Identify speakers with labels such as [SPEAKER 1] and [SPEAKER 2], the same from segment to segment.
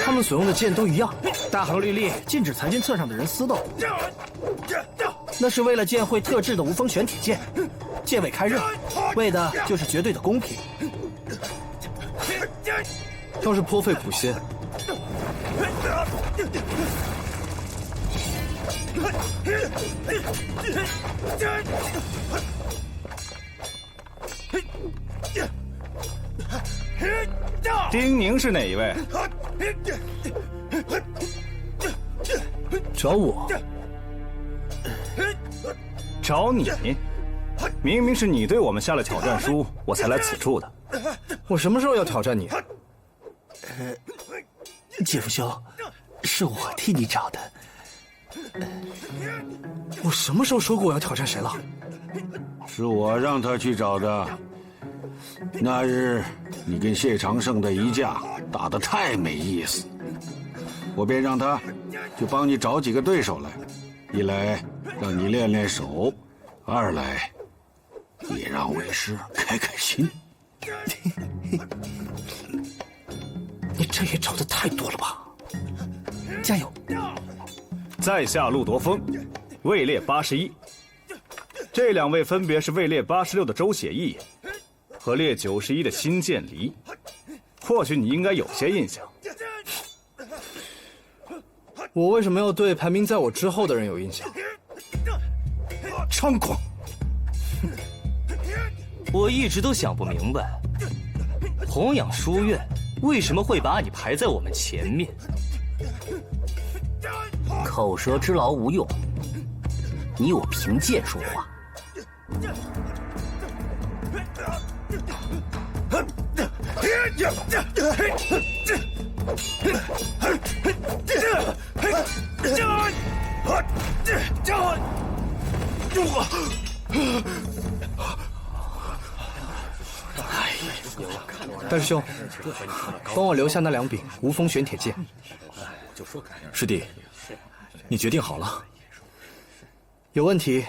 [SPEAKER 1] 他们所用的剑都一样，大行律例禁止裁军册上的人私斗，那是为了剑会特制的无风玄铁剑，剑尾开刃，为的就是绝对的公平。
[SPEAKER 2] 倒是颇费苦心。
[SPEAKER 3] 丁宁是哪一位？
[SPEAKER 2] 找我？
[SPEAKER 3] 找你？明明是你对我们下了挑战书，我才来此处的。
[SPEAKER 2] 我什么时候要挑战你？
[SPEAKER 1] 姐夫兄，是我替你找的。
[SPEAKER 2] 我什么时候说过我要挑战谁了？
[SPEAKER 4] 是我让他去找的。那日你跟谢长胜的一架打得太没意思，我便让他就帮你找几个对手来，一来让你练练手，二来也让为师开开心。
[SPEAKER 1] 你这也找的太多了吧？加油！
[SPEAKER 3] 在下陆夺风，位列81。这两位分别是位列86的周写意和列91的辛建离，或许你应该有些印象。
[SPEAKER 2] 我为什么要对排名在我之后的人有印象？
[SPEAKER 3] 猖狂！
[SPEAKER 5] 我一直都想不明白，弘养书院为什么会把你排在我们前面？
[SPEAKER 6] 口舌之劳无用，你我凭剑说话。
[SPEAKER 2] 大师兄，帮我留下那两柄无风玄铁剑。
[SPEAKER 7] 师弟，你决定好了？
[SPEAKER 2] 有问题，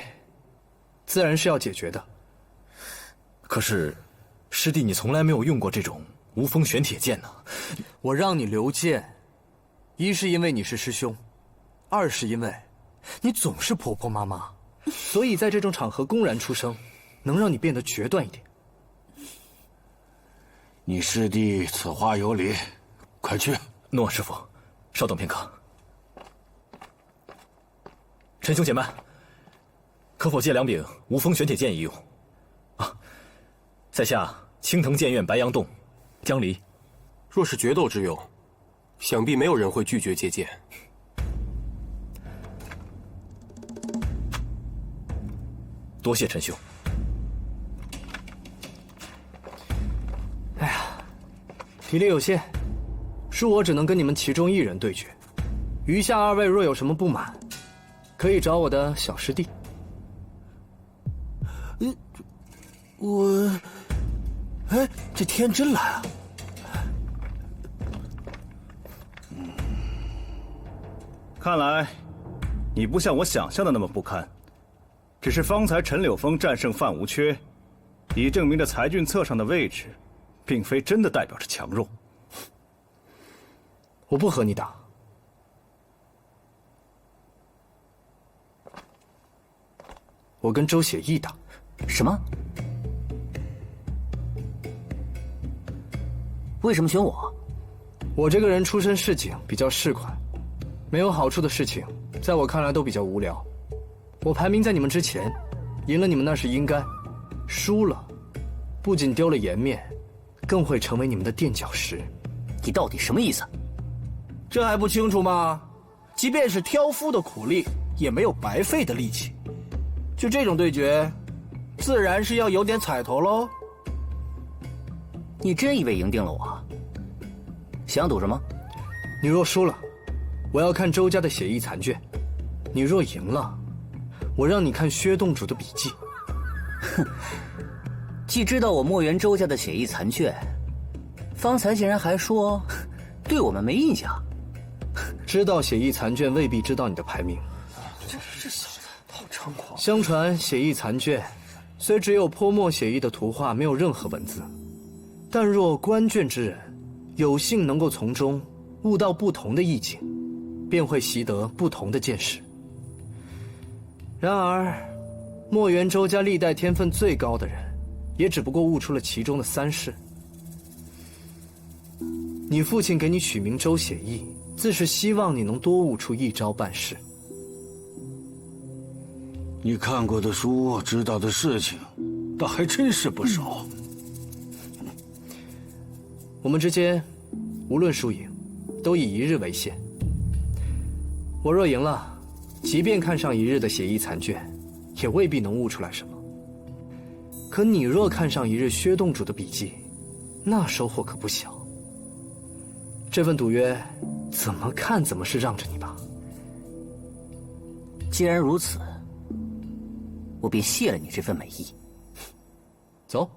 [SPEAKER 2] 自然是要解决的。
[SPEAKER 7] 可是，师弟你从来没有用过这种无风玄铁剑呢。
[SPEAKER 2] 我让你留剑，一是因为你是师兄，二是因为你总是婆婆妈妈，所以在这种场合公然出声，能让你变得决断一点。
[SPEAKER 4] 你师弟此话有理，快去。
[SPEAKER 7] 诺师傅，稍等片刻。陈兄且慢，可否借两柄无风玄铁剑一用？啊，在下青藤剑院白杨洞江离。
[SPEAKER 8] 若是决斗之用，想必没有人会拒绝借剑。
[SPEAKER 7] 多谢陈兄。
[SPEAKER 2] 哎呀，体力有限，恕我只能跟你们其中一人对决。余下二位若有什么不满，可以找我的小师弟。
[SPEAKER 1] 哎，这天真蓝啊！
[SPEAKER 3] 看来，你不像我想象的那么不堪，只是方才陈柳峰战胜范无缺，已证明着裁俊册上的位置，并非真的代表着强弱。
[SPEAKER 2] 我不和你打。我跟周写意打。
[SPEAKER 6] 什么？为什么选我？
[SPEAKER 2] 我这个人出身市井，比较市侩，没有好处的事情，在我看来都比较无聊。我排名在你们之前，赢了你们那是应该，输了，不仅丢了颜面，更会成为你们的垫脚石。
[SPEAKER 6] 你到底什么意思？
[SPEAKER 1] 这还不清楚吗？即便是挑夫的苦力，也没有白费的力气。就这种对决，自然是要有点彩头喽。
[SPEAKER 6] 你真以为赢定了我？想赌什么？
[SPEAKER 2] 你若输了，我要看周家的血意残卷；你若赢了，我让你看薛洞主的笔记。
[SPEAKER 6] 哼，既知道我墨园周家的血意残卷，方才竟然还说对我们没印象。
[SPEAKER 2] 知道血意残卷未必知道你的排名。
[SPEAKER 1] 这小子好猖狂！
[SPEAKER 2] 相传血意残卷虽只有泼墨写意的图画，没有任何文字，但若观卷之人，有幸能够从中悟到不同的意境，便会习得不同的见识。然而，墨元周家历代天分最高的人，也只不过悟出了其中的3式。你父亲给你取名周写意，自是希望你能多悟出一招半式。
[SPEAKER 4] 你看过的书，知道的事情，倒还真是不少。
[SPEAKER 2] 我们之间，无论输赢，都以1日为限。我若赢了，即便看上1日的写意残卷，也未必能悟出来什么。可你若看上1日薛洞主的笔记，那收获可不小。这份赌约，怎么看怎么是让着你吧。
[SPEAKER 6] 既然如此，我便谢了你这份美意。
[SPEAKER 2] 走。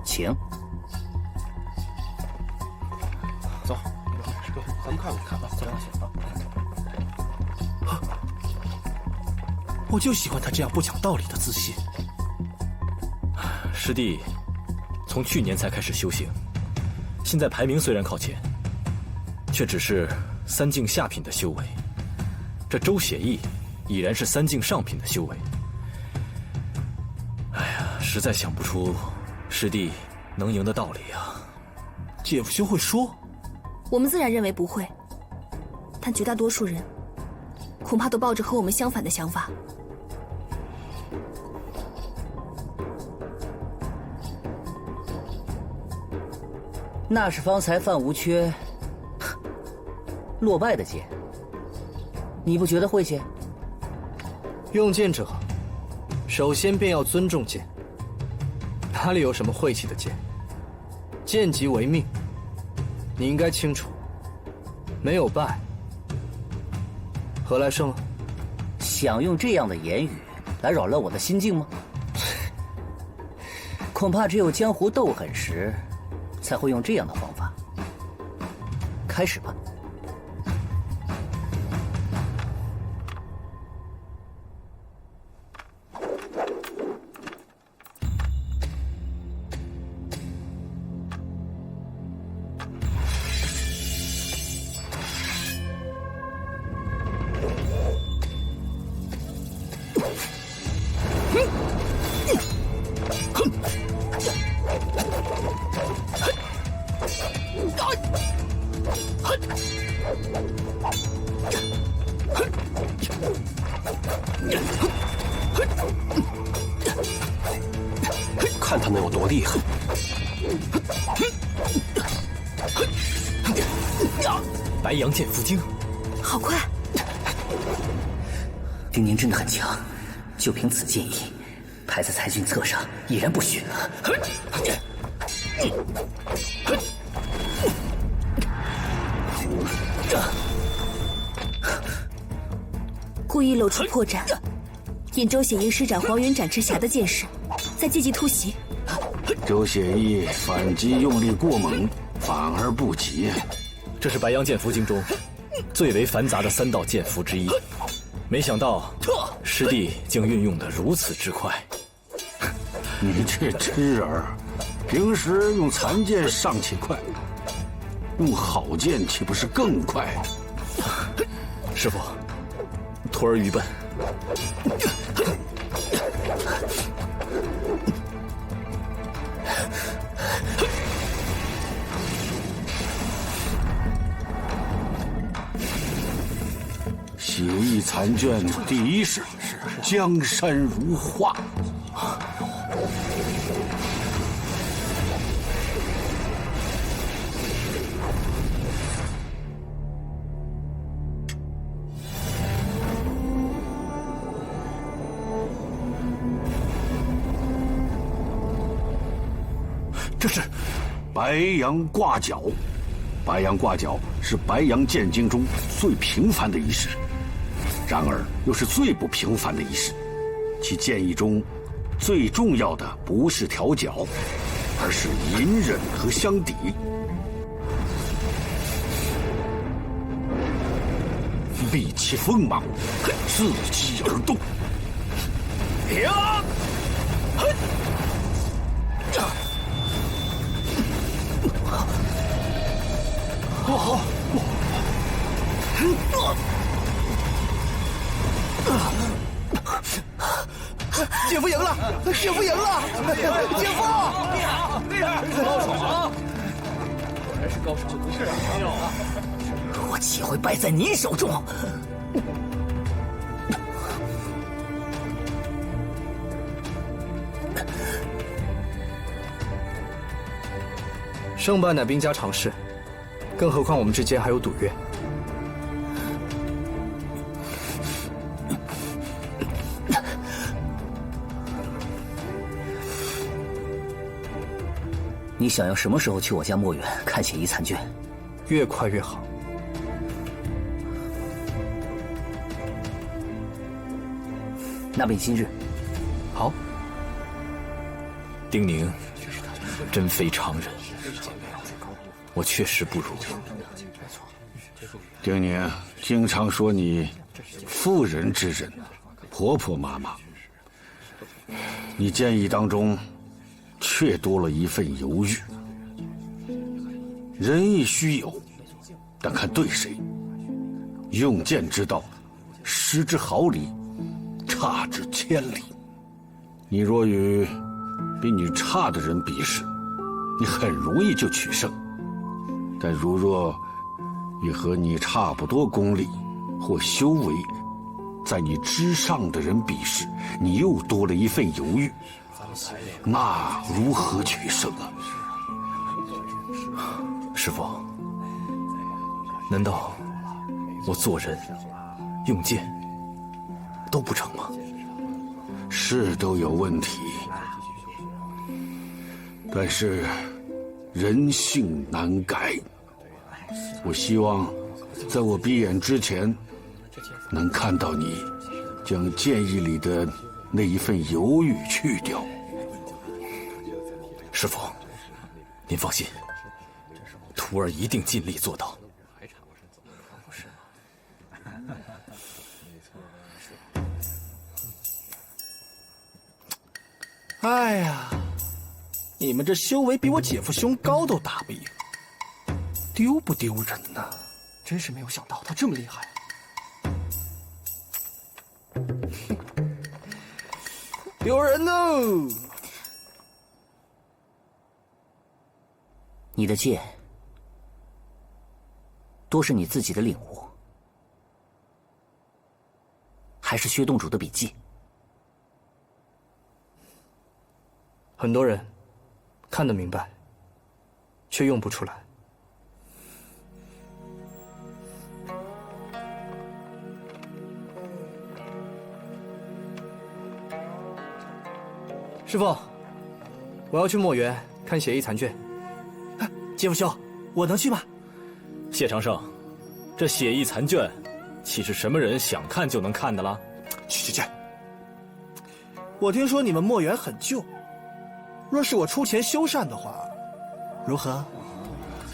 [SPEAKER 6] 请。
[SPEAKER 8] 走，咱们看看吧。走。
[SPEAKER 1] 我就喜欢他这样不讲道理的自信。
[SPEAKER 7] 师弟从去年才开始修行，现在排名虽然靠前，却只是3境下品的修为。这周写意已然是3境上品的修为。哎呀，实在想不出师弟能赢的道理啊。
[SPEAKER 1] 姐夫兄会说，
[SPEAKER 9] 我们自然认为不会，但绝大多数人恐怕都抱着和我们相反的想法。
[SPEAKER 6] 那是方才范无缺落败的剑，你不觉得晦气？
[SPEAKER 2] 用剑者，首先便要尊重剑，哪里有什么晦气的剑？剑即为命，你应该清楚。没有败，何来胜啊？
[SPEAKER 6] 想用这样的言语来扰乱我的心境吗？恐怕只有江湖斗狠时，才会用这样的方法。开始吧。
[SPEAKER 8] 看他能有多厉害。
[SPEAKER 7] 白羊剑符经，
[SPEAKER 9] 好快！
[SPEAKER 6] 丁宁真的很强，就凭此剑意，排在裁军册上已然不逊。
[SPEAKER 9] 故意露出破绽，引周写意施展黄云斩赤霞的剑势，再借机突袭。
[SPEAKER 4] 周写意反击用力过猛，反而不及。
[SPEAKER 7] 这是白羊剑符经中最为繁杂的3道剑符之一，没想到师弟竟运用得如此之快。
[SPEAKER 4] 你这痴儿，平时用残剑尚且快，用好剑岂不是更快？
[SPEAKER 7] 师父，徒儿愚笨。
[SPEAKER 4] 写意残卷第1式，江山如画。
[SPEAKER 7] 这是
[SPEAKER 4] 白羊挂角。白羊挂角是白羊剑经中最平凡的一式，然而又是最不平凡的一式。其剑意中最重要的不是调角，而是隐忍和相抵。避其锋芒，伺机而动。
[SPEAKER 1] 姐夫赢了！姐夫赢了！姐夫！
[SPEAKER 5] 高手啊！
[SPEAKER 2] 果然是高手，是啊，
[SPEAKER 6] 我岂会败在你手中？
[SPEAKER 2] 胜败乃兵家常事，更何况我们之间还有赌约。
[SPEAKER 6] 你想要什么时候去我家墨园看血衣残卷？
[SPEAKER 2] 越快越好。
[SPEAKER 6] 那便今日。
[SPEAKER 2] 好。
[SPEAKER 7] 丁宁真非常人，我确实不如。
[SPEAKER 4] 丁宁经常说你妇人之仁，婆婆妈妈。你建议当中却多了一份犹豫。仁义须有，但看对谁。用剑之道，失之毫厘，差之千里。你若与比你差的人比试，你很容易就取胜；但如若与和你差不多功力或修为，在你之上的人比试，你又多了一份犹豫，那如何取胜啊？
[SPEAKER 7] 师父，难道我做人、用剑都不成吗？
[SPEAKER 4] 是都有问题，但是人性难改。我希望在我闭眼之前，能看到你将剑意里的那一份犹豫去掉。
[SPEAKER 7] 师父，您放心，徒儿一定尽力做到。
[SPEAKER 1] 哎呀，你们这修为比我姐夫兄高都打不赢，丢不丢人呢？
[SPEAKER 2] 真是没有想到他这么厉害。
[SPEAKER 1] 丢人哦！
[SPEAKER 6] 你的剑多是你自己的领悟，还是薛洞主的笔记？
[SPEAKER 2] 很多人看得明白，却用不出来。师父，我要去墨园看血衣残卷。
[SPEAKER 1] 姐夫兄，我能去吗？
[SPEAKER 7] 谢长胜，这血衣残卷，岂是什么人想看就能看的啦？
[SPEAKER 1] 去！我听说你们墨园很旧，若是我出钱修缮的话，如何？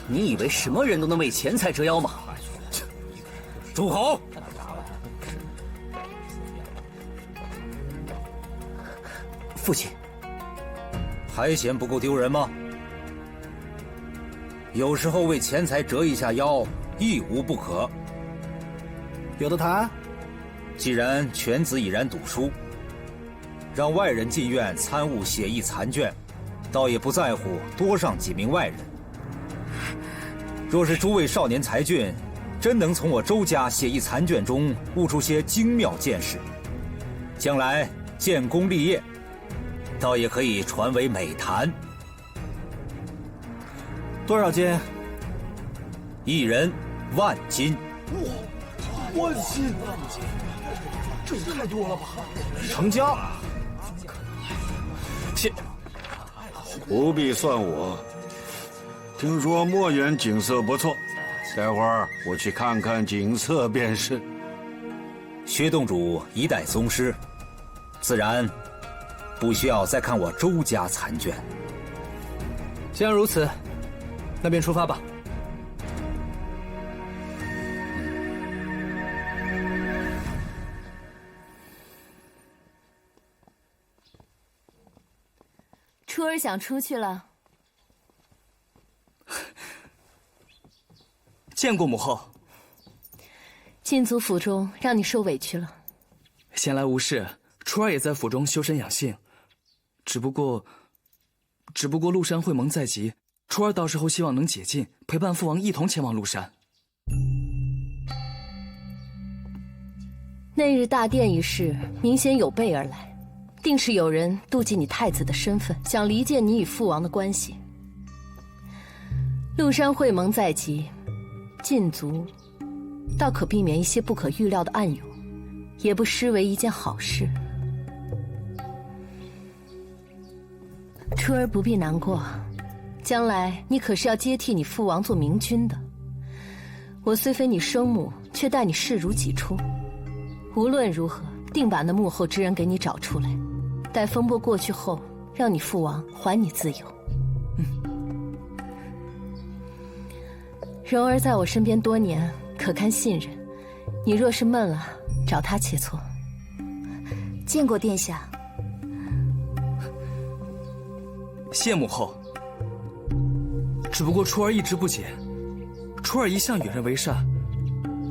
[SPEAKER 6] 你以为什么人都能为钱财折腰吗？
[SPEAKER 5] 住口！
[SPEAKER 6] 父亲，
[SPEAKER 10] 还嫌不够丢人吗？有时候为钱财折一下腰，亦无不可。
[SPEAKER 1] 有的谈。
[SPEAKER 10] 既然犬子已然赌输，让外人进院参悟血衣残卷，倒也不在乎多上几名外人。若是诸位少年才俊真能从我周家血衣残卷中悟出些精妙见识，将来建功立业，倒也可以传为美谈。
[SPEAKER 1] 多少斤
[SPEAKER 10] ？1人10000金。
[SPEAKER 1] 哇，10000！这也太多了吧！成交。
[SPEAKER 4] 不必算我。听说墨园景色不错，待会儿我去看看景色便是。
[SPEAKER 10] 薛洞主一代宗师，自然不需要再看我周家残卷。
[SPEAKER 2] 既然如此，那便出发吧。
[SPEAKER 9] 儿想出去了。
[SPEAKER 5] 见过母后。
[SPEAKER 9] 禁足府中让你受委屈了。
[SPEAKER 2] 闲来无事，初儿也在府中修身养性。只不过陆山会盟在即，初儿到时候希望能解禁，陪伴父王一同前往陆山。
[SPEAKER 9] 那日大殿一事，明显有备而来，定是有人妒忌你太子的身份，想离间你与父王的关系。陆山会盟在即，禁足，倒可避免一些不可预料的暗涌，也不失为一件好事。初儿不必难过，将来你可是要接替你父王做明君的。我虽非你生母，却待你视如己出。无论如何，定把那幕后之人给你找出来。待风波过去后，让你父王还你自由。蓉儿在我身边多年，可堪信任。你若是闷了，找他切磋。
[SPEAKER 11] 见过殿下。
[SPEAKER 2] 谢母后。只不过初儿一直不解，初儿一向与人为善，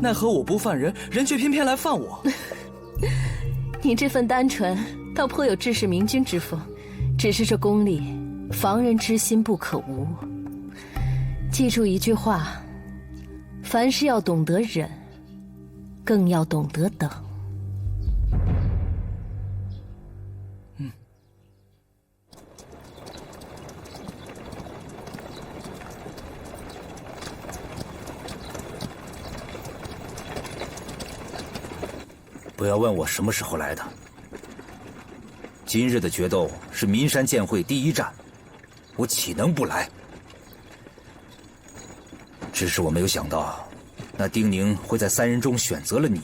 [SPEAKER 2] 奈何我不犯人，人却偏偏来犯我。
[SPEAKER 9] 你这份单纯，倒颇有志士明君之风。只是这功力，防人之心不可无。记住一句话：凡事要懂得忍，更要懂得等。
[SPEAKER 10] 不要问我什么时候来的。今日的决斗是岷山剑会第一战，我岂能不来？只是我没有想到，那丁宁会在3人中选择了你。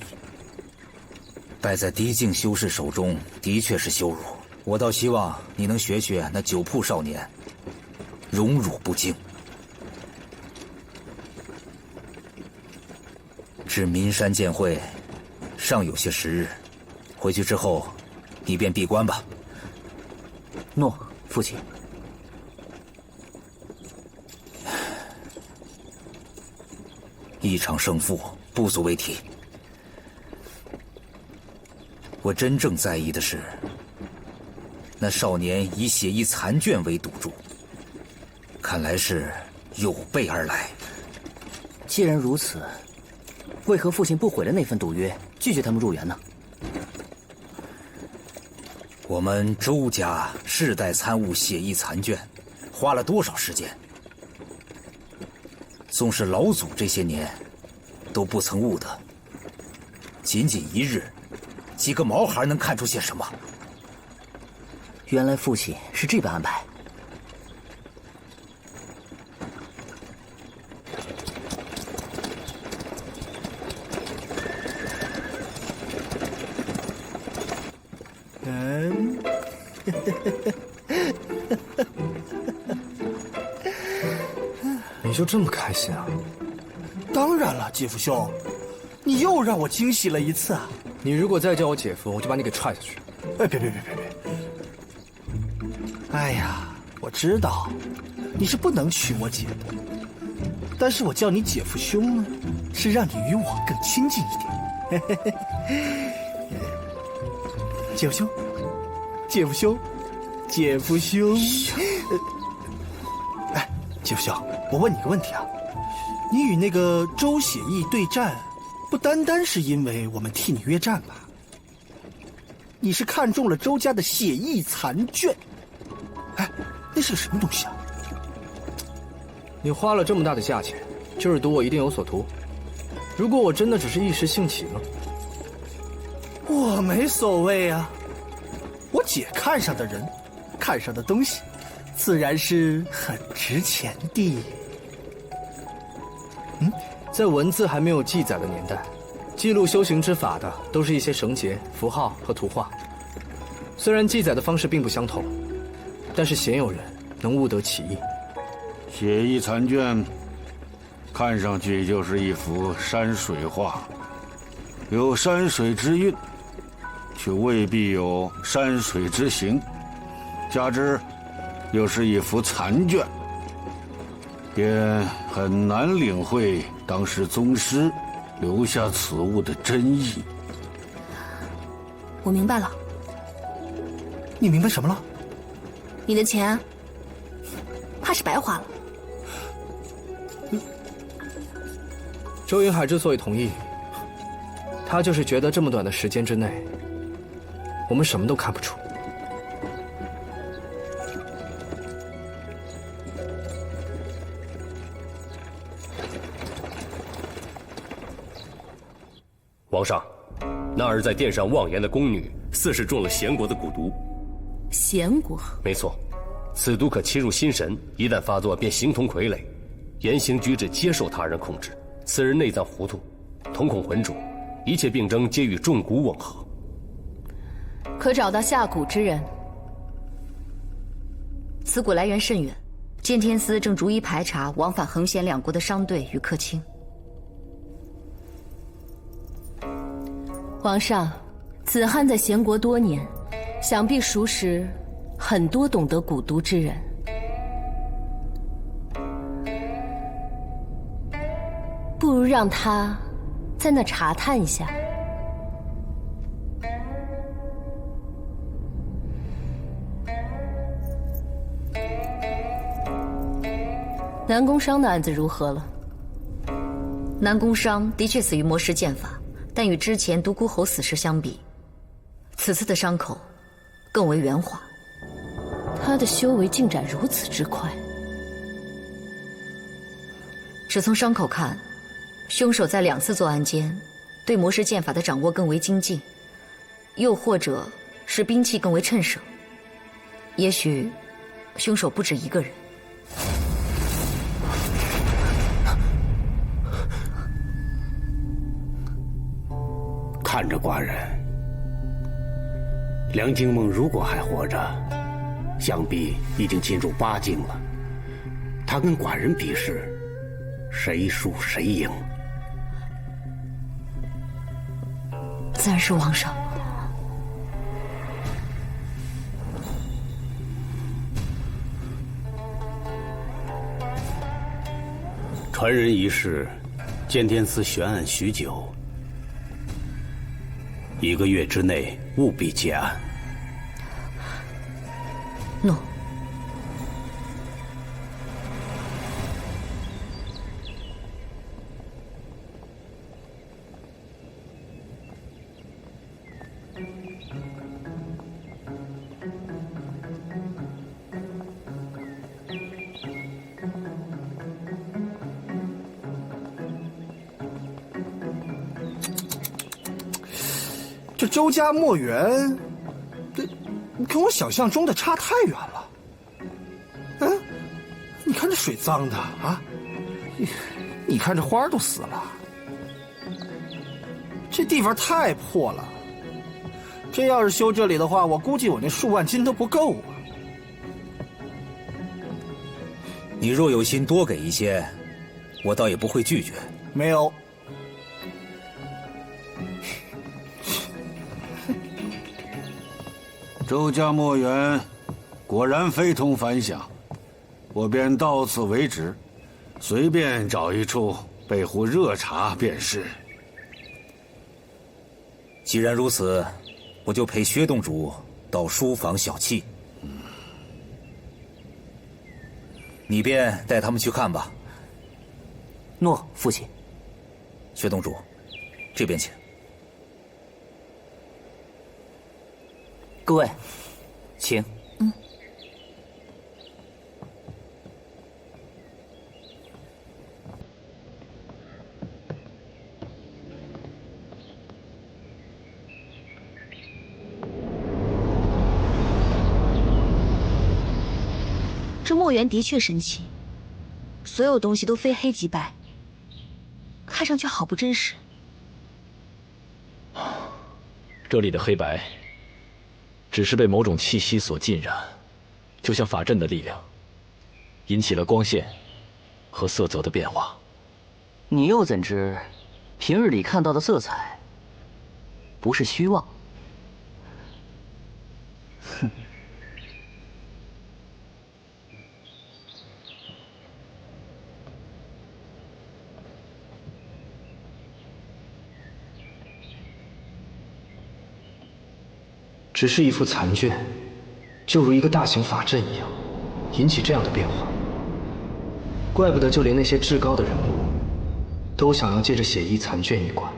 [SPEAKER 10] 败在嫡境修士手中，的确是羞辱。我倒希望你能学学那酒铺少年，荣辱不惊。至岷山剑会尚有些时日，回去之后，你便闭关吧。
[SPEAKER 6] 诺，父亲。
[SPEAKER 10] 一场胜负不足为提，我真正在意的是，那少年以血衣残卷为赌注，看来是有备而来。
[SPEAKER 6] 既然如此，为何父亲不毁了那份赌约，拒绝他们入园呢？
[SPEAKER 10] 我们周家世代参悟血衣残卷，花了多少时间？纵是老祖这些年都不曾悟得，仅仅一日，几个毛孩能看出些什么？
[SPEAKER 6] 原来父亲是这般安排。
[SPEAKER 2] 你就这么开心啊？
[SPEAKER 1] 当然了，姐夫兄，你又让我惊喜了一次啊！
[SPEAKER 2] 你如果再叫我姐夫，我就把你给踹下去。
[SPEAKER 1] 哎，别！哎呀，我知道你是不能娶我姐的，但是我叫你姐夫兄呢，是让你与我更亲近一点。姐夫兄，哎，姐夫兄，我问你个问题啊，你与那个周写意对战，不单单是因为我们替你约战吧？你是看中了周家的血意残卷，哎，那是个什么东西啊？
[SPEAKER 2] 你花了这么大的价钱，就是赌我一定有所图。如果我真的只是一时兴起呢？
[SPEAKER 1] 我没所谓啊，我姐看上的人，看上的东西，自然是很值钱的。
[SPEAKER 2] 在文字还没有记载的年代，记录修行之法的都是一些绳结、符号和图画。虽然记载的方式并不相同，但是鲜有人能悟得其意。
[SPEAKER 4] 血衣残卷，看上去就是一幅山水画，有山水之韵，却未必有山水之形。加之又是一幅残卷，便很难领会当时宗师留下此物的真意。
[SPEAKER 11] 我明白了。
[SPEAKER 1] 你明白什么了？
[SPEAKER 11] 你的钱，怕是白花了。
[SPEAKER 2] 周云海之所以同意，他就是觉得这么短的时间之内，我们什么都看不出。
[SPEAKER 12] 皇上，那儿在殿上妄言的宫女，似是中了贤国的蛊毒。
[SPEAKER 9] 贤国？
[SPEAKER 12] 没错，此毒可侵入心神，一旦发作便形同傀儡，言行举止皆受他人控制。此人内脏糊涂，瞳孔浑浊，一切病症皆与中蛊吻合。
[SPEAKER 9] 可找到下蛊之人？
[SPEAKER 11] 此蛊来源甚远，剑天司正逐一排查往返横贤两国的商队与客卿。
[SPEAKER 9] 皇上，子汉在贤国多年，想必熟识很多懂得蛊毒之人。不如让他在那查探一下。南宫商的案子如何了？
[SPEAKER 11] 南宫商的确死于魔石剑法，但与之前独孤侯死时相比，此次的伤口更为圆滑。
[SPEAKER 9] 他的修为进展如此之快，
[SPEAKER 11] 只从伤口看，凶手在2次作案间对魔石剑法的掌握更为精进，又或者是兵器更为趁手。也许凶手不止一个人。
[SPEAKER 13] 看着寡人，梁惊梦如果还活着，想必已经进入8境了。他跟寡人比试，谁输谁赢？
[SPEAKER 11] 自然是皇上。
[SPEAKER 13] 传人一事，剑天司悬案许久，1个月之内务必结案。
[SPEAKER 11] 诺。
[SPEAKER 1] 这周家墨园，这跟我想象中的差太远了。嗯，你看这水脏的啊，你看这花都死了，这地方太破了。真要是修这里的话，我估计我那数万金都不够啊。
[SPEAKER 10] 你若有心多给一些，我倒也不会拒绝。
[SPEAKER 1] 没有。
[SPEAKER 4] 周家墨园果然非同凡响，我便到此为止，随便找一处备壶热茶便是。
[SPEAKER 10] 既然如此，我就陪薛洞主到书房小憩。你便带他们去看吧。
[SPEAKER 6] 诺，父亲。
[SPEAKER 10] 薛洞主，这边请。
[SPEAKER 6] 各位，请。
[SPEAKER 11] 这墨园的确神奇，所有东西都非黑即白，看上去好不真实。
[SPEAKER 7] 这里的黑白只是被某种气息所浸染，就像法阵的力量，引起了光线和色泽的变化。
[SPEAKER 6] 你又怎知平日里看到的色彩不是虚妄？哼！
[SPEAKER 2] 只是一副残卷，就如一个大型法阵一样，引起这样的变化。怪不得就连那些至高的人物，都想要借着血翼残卷一关。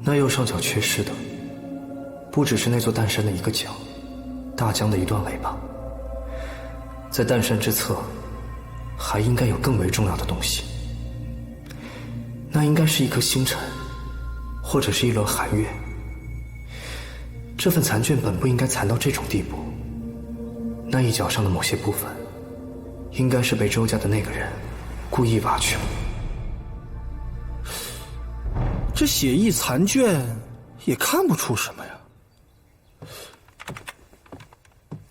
[SPEAKER 2] 那右上角缺失的，不只是那座蛋山的一个角，大江的一段尾巴。在蛋山之侧，还应该有更为重要的东西。那应该是一颗星辰，或者是一轮寒月。这份残卷本不应该残到这种地步。那一角上的某些部分，应该是被周家的那个人故意挖去了。
[SPEAKER 1] 这血翼残卷也看不出什么呀。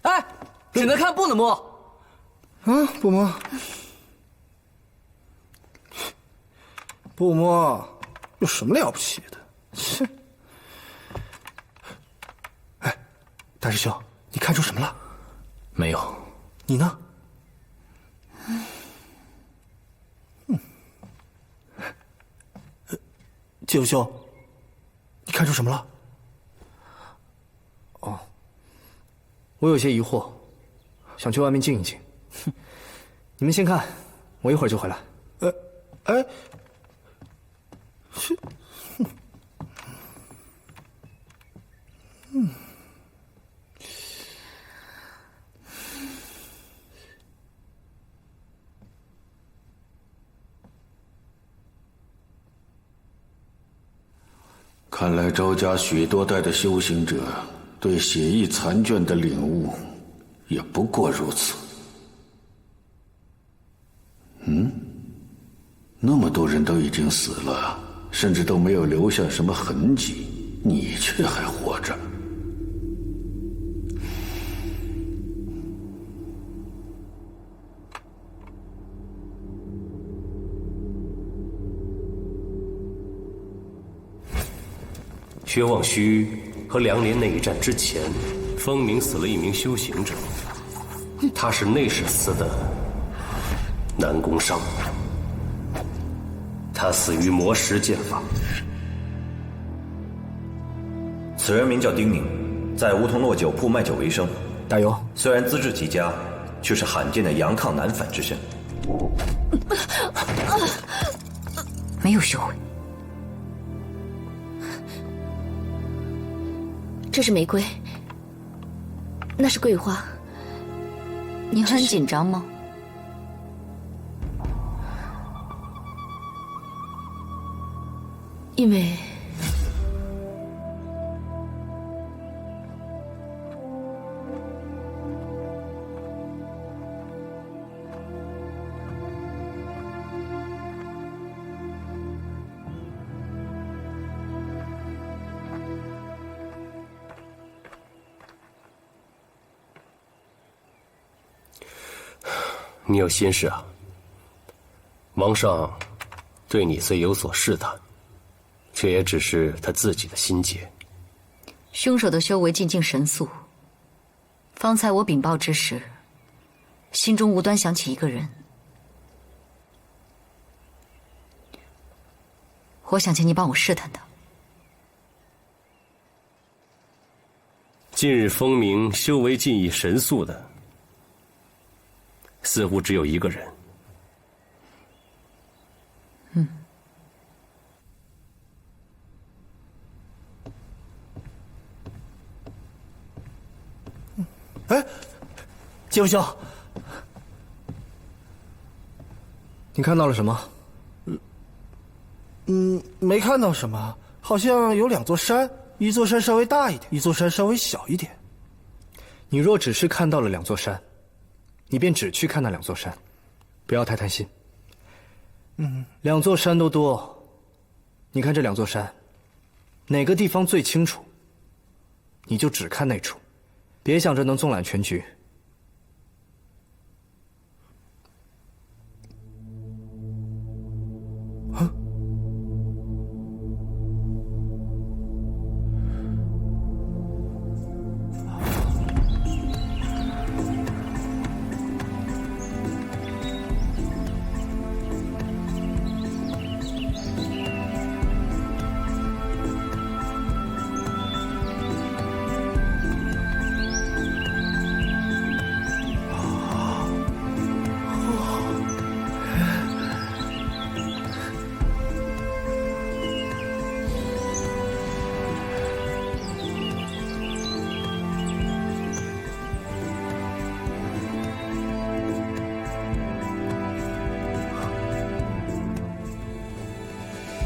[SPEAKER 2] 哎，只能看不能摸。
[SPEAKER 1] 啊，不摸，不摸，有什么了不起的？切！哎，大师兄，你看出什么了？
[SPEAKER 7] 没有。
[SPEAKER 1] 你呢？九兄，你看出什么了？
[SPEAKER 2] 哦，我有些疑惑，想去外面静一静。你们先看，我一会儿就回来。
[SPEAKER 1] 哎，是，
[SPEAKER 4] 看来周家许多代的修行者对血翼残卷的领悟，也不过如此。那么多人都已经死了，甚至都没有留下什么痕迹，你却还活着。
[SPEAKER 12] 薛望虚和梁连那一战之前，风鸣死了一名修行者，他是内史司的南宫商，他死于魔石剑法。
[SPEAKER 14] 此人名叫丁宁，在梧桐落酒铺卖酒为生。
[SPEAKER 2] 加油！
[SPEAKER 14] 虽然资质极佳，却是罕见的阳亢难返之身。
[SPEAKER 11] 没有修为。这是玫瑰，那是桂花。
[SPEAKER 9] 你很紧张吗？
[SPEAKER 11] 因为
[SPEAKER 12] 你有心事啊？王上对你虽有所试探，却也只是他自己的心结。
[SPEAKER 11] 凶手的修为进境神速。方才我禀报之时，心中无端想起一个人，我想请你帮我试探他。
[SPEAKER 12] 近日风鸣修为进益神速的，似乎只有一个人。
[SPEAKER 1] 哎，剑夫兄，
[SPEAKER 2] 你看到了什么？
[SPEAKER 1] 没看到什么，好像有2座山，一座山稍微大一点，一座山稍微小一点。
[SPEAKER 2] 你若只是看到了2座山，你便只去看那2座山，不要太贪心。2座山都多，你看这2座山，哪个地方最清楚，你就只看那处，别想着能纵览全局。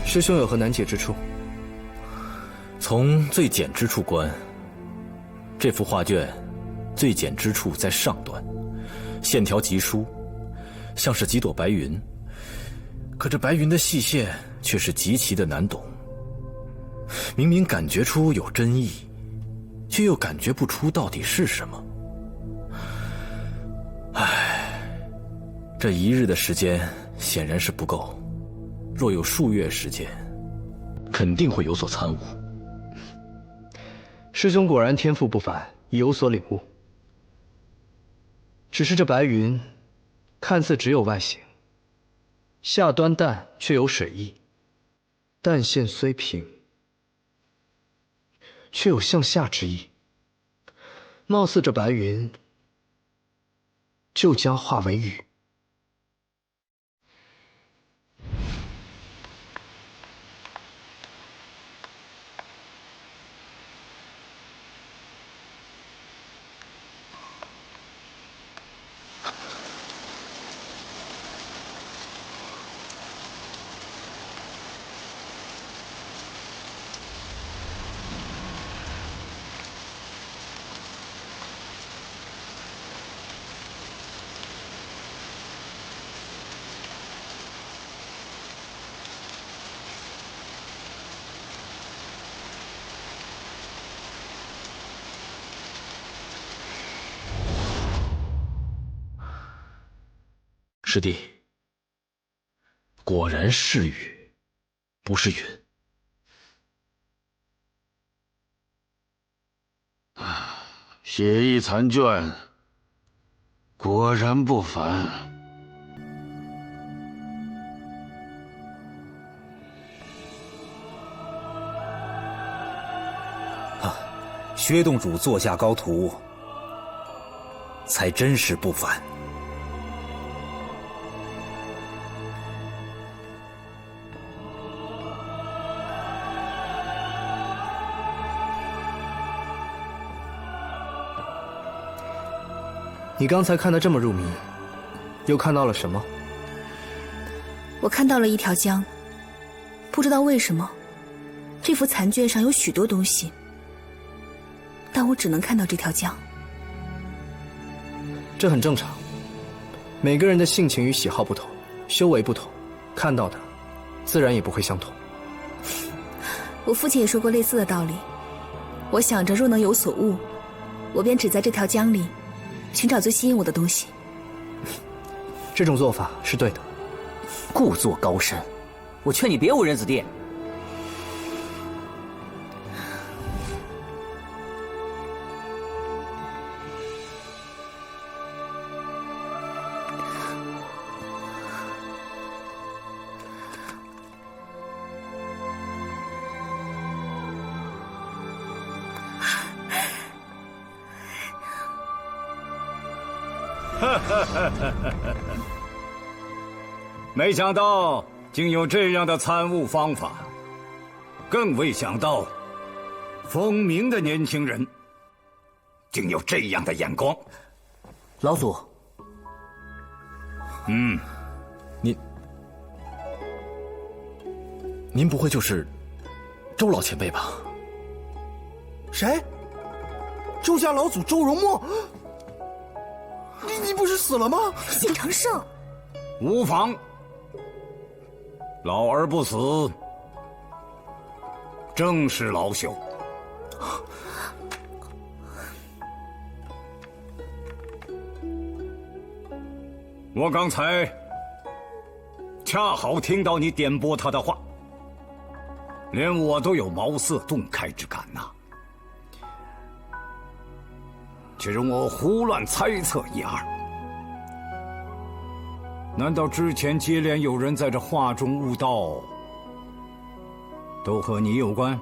[SPEAKER 2] 师兄有何难解之处？
[SPEAKER 7] 从最简之处观，这幅画卷最简之处在上端，线条极疏，像是几朵白云。可这白云的细线却是极其的难懂，明明感觉出有真意，却又感觉不出到底是什么。唉，这1日的时间显然是不够，若有数月时间，肯定会有所参悟。
[SPEAKER 2] 师兄果然天赋不凡，已有所领悟。只是这白云，看似只有外形，下端淡却有水意，淡线虽平，却有向下之意。貌似这白云就将化为雨。
[SPEAKER 7] 师弟，果然是雨，不是云。
[SPEAKER 4] 血翼残卷，果然不凡。
[SPEAKER 10] 薛洞主座下高徒，才真是不凡。
[SPEAKER 2] 你刚才看得这么入迷，又看到了什么？
[SPEAKER 15] 我看到了一条江，不知道为什么，这幅残卷上有许多东西，但我只能看到这条江。
[SPEAKER 2] 这很正常，每个人的性情与喜好不同，修为不同，看到的自然也不会相同。
[SPEAKER 15] 我父亲也说过类似的道理，我想着若能有所悟，我便只在这条江里寻找最吸引我的东西。
[SPEAKER 2] 这种做法是对的。
[SPEAKER 6] 故作高深，我劝你别误人子弟。
[SPEAKER 4] 没想到竟有这样的参悟方法，更未想到风鸣的年轻人竟有这样的眼光。
[SPEAKER 6] 老祖，
[SPEAKER 7] 您不会就是周老前辈吧？
[SPEAKER 1] 谁？周家老祖周荣墨？你不是死了吗？
[SPEAKER 15] 谢长胜，
[SPEAKER 4] 无妨，老而不死，正是老朽。我刚才恰好听到你点拨他的话，连我都有茅塞顿开之感呐。且容我胡乱猜测一二，难道之前接连有人在这画中悟道，都和你有关？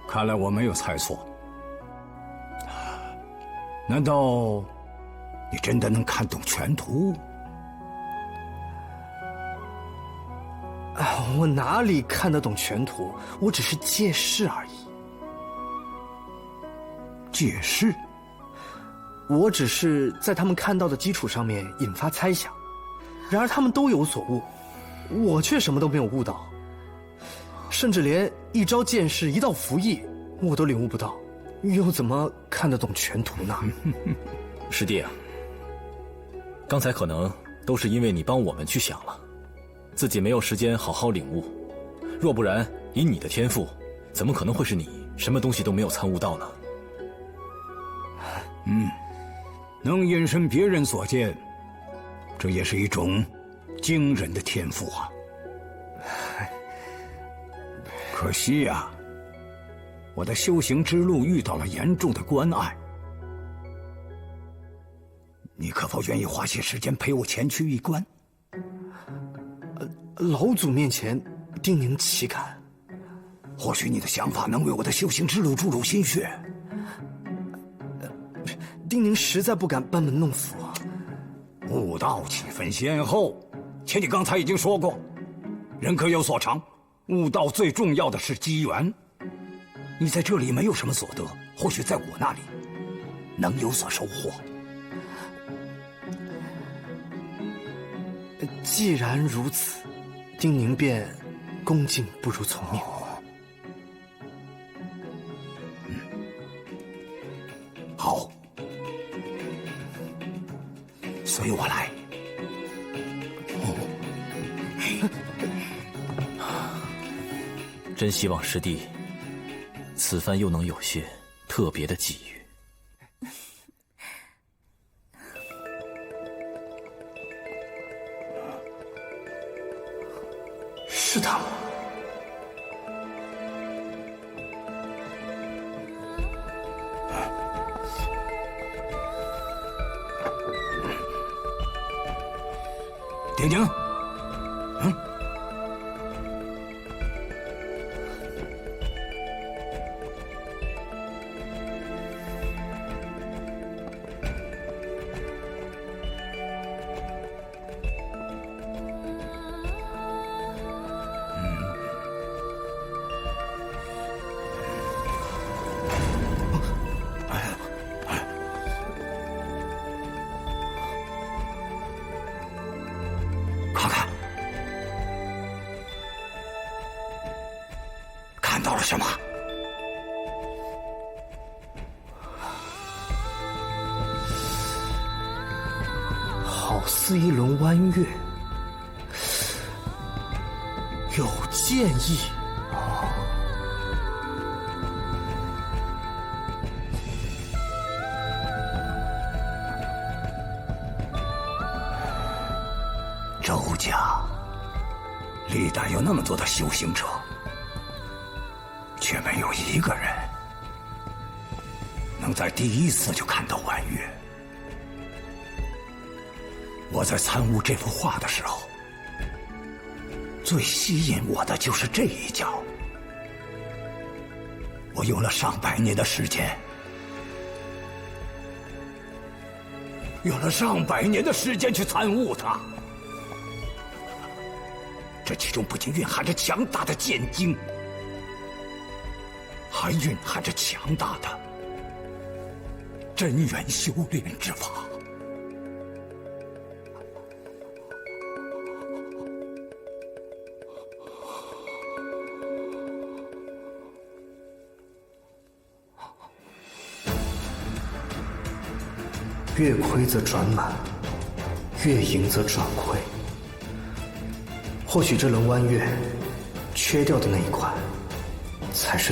[SPEAKER 4] 看来我没有猜错。难道你真的能看懂全图？
[SPEAKER 2] 我哪里看得懂全图？我只是借势而已。
[SPEAKER 4] 借势？
[SPEAKER 2] 我只是在他们看到的基础上面引发猜想，然而他们都有所悟，我却什么都没有悟到，甚至连一招剑势、一道符意我都领悟不到，又怎么看得懂全图呢？
[SPEAKER 7] 师弟啊，刚才可能都是因为你帮我们去想了，自己没有时间好好领悟。若不然，以你的天赋，怎么可能会是你什么东西都没有参悟到呢？
[SPEAKER 4] 能引申别人所见，这也是一种惊人的天赋啊。可惜呀，我的修行之路遇到了严重的关隘。你可否愿意花些时间陪我前去一关？
[SPEAKER 2] 老祖面前，丁宁岂敢？
[SPEAKER 4] 或许你的想法能为我的修行之路注入心血。
[SPEAKER 2] 丁宁实在不敢班门弄斧啊。
[SPEAKER 4] 悟道岂分先后，且你刚才已经说过，人各有所长，悟道最重要的是机缘。你在这里没有什么所得，或许在我那里能有所收获。
[SPEAKER 2] 既然如此，丁宁便恭敬不如从命。
[SPEAKER 4] 好，随我来。
[SPEAKER 7] 真希望师弟此番又能有些特别的际遇。
[SPEAKER 2] 是他吗？
[SPEAKER 4] 丁宁，看到了什么？
[SPEAKER 2] 好似一轮弯月，有剑意。
[SPEAKER 16] 周家历代有那么多的修行者，却没有一个人能在第一次就看到弯月。我在参悟这幅画的时候，最吸引我的就是这一角。我用了上百年的时间，去参悟它。这其中不仅蕴含着强大的剑精，还蕴含着强大的真元修炼之法。
[SPEAKER 2] 月亏则转满，月盈则转亏。或许这轮弯月缺掉的那一块，才是